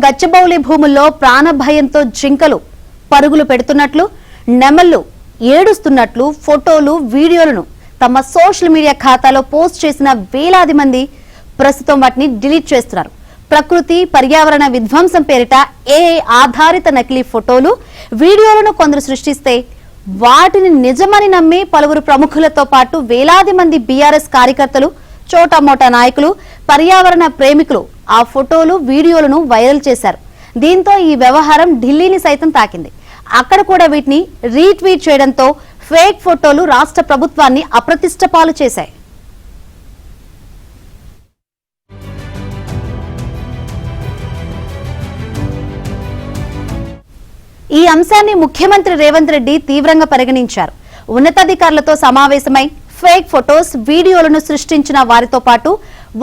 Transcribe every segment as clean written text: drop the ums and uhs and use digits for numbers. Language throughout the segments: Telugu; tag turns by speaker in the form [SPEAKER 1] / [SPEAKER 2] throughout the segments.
[SPEAKER 1] గచ్చబౌలి భూముల్లో ప్రాణభయంతో జింకలు పరుగులు పెడుతున్నట్లు, నెమళ్లు ఏడుస్తున్నట్లు ఫోటోలు, వీడియోలను తమ సోషల్ మీడియా ఖాతాలో పోస్ట్ చేసిన వేలాది మంది ప్రస్తుతం వాటిని డిలీట్ చేస్తున్నారు. ప్రకృతి పర్యావరణ విధ్వంసం పేరిట ఏఐ ఆధారిత నకిలీ ఫోటోలు, వీడియోలను కొందరు సృష్టిస్తే వాటిని నిజమని నమ్మి పలువురు ప్రముఖులతో పాటు వేలాది మంది బీఆర్ఎస్ కార్యకర్తలు, చోటామోటా నాయకులు, పర్యావరణ ప్రేమికులు ఆ ఫోటోలు, వీడియోలను వైరల్ చేశారు. దీంతో ఈ వ్యవహారం ఢిల్లీని సైతం తాకింది. అక్కడ కూడా వీటిని రీట్వీట్ చేయడంతో ఫేక్ ఫోటోలు రాష్ట్ర ప్రభుత్వాన్ని అప్రతిష్ట పాలు చేశాయి. ఈ అంశాన్ని ముఖ్యమంత్రి రేవంత్ రెడ్డి తీవ్రంగా పరిగణించారు. ఉన్నతాధికారులతో సమావేశమై ఫేక్ ఫొటోస్, వీడియోలను సృష్టించిన వారితో పాటు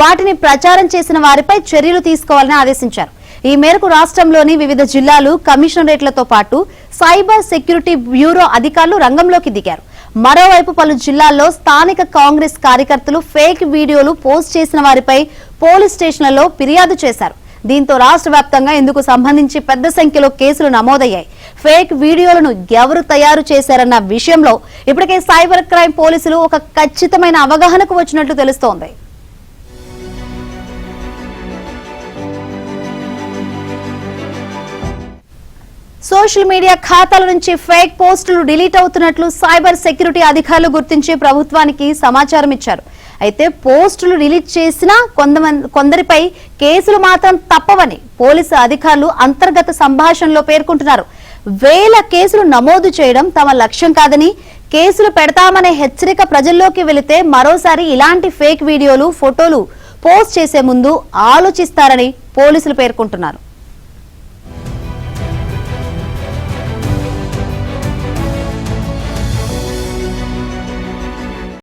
[SPEAKER 1] వాటిని ప్రచారం చేసిన వారిపై చర్యలు తీసుకోవాలని ఆదేశించారు. ఈ మేరకు రాష్ట్రంలోని వివిధ జిల్లాలు కమిషనరేట్లతో పాటు సైబర్ సెక్యూరిటీ బ్యూరో అధికారులు రంగంలోకి దిగారు. మరోవైపు పలు జిల్లాల్లో స్థానిక కాంగ్రెస్ కార్యకర్తలు ఫేక్ వీడియోలు పోస్ట్ చేసిన వారిపై పోలీస్ స్టేషన్లలో ఫిర్యాదు చేశారు. దీంతో రాష్ట్ర వ్యాప్తంగా ఇందుకు సంబంధించి పెద్ద సంఖ్యలో కేసులు నమోదయ్యాయి. ఫేక్ వీడియోలను ఎవరు తయారు చేశారన్న విషయంలో ఇప్పటికే సైబర్ క్రైమ్ పోలీసులు ఒక ఖచ్చితమైన అవగాహనకు వచ్చినట్లు తెలుస్తోంది. సోషల్ మీడియా ఖాతాల నుంచి ఫేక్ పోస్టులు డిలీట్ అవుతున్నట్లు సైబర్ సెక్యూరిటీ అధికారులు గుర్తించి ప్రభుత్వానికి సమాచారం ఇచ్చారు. అయితే పోస్టులు డిలీట్ చేసినా కొందరిపై కేసులు మాత్రం తప్పవని పోలీసు అధికారులు అంతర్గత సంభాషణలో పేర్కొంటున్నారు. వేల కేసులు నమోదు చేయడం తమ లక్ష్యం కాదని, కేసులు పెడతామనే హెచ్చరిక ప్రజల్లోకి వెళితే మరోసారి ఇలాంటి ఫేక్ వీడియోలు, ఫోటోలు పోస్ట్ చేసే ముందు ఆలోచిస్తారని పోలీసులు పేర్కొంటున్నారు.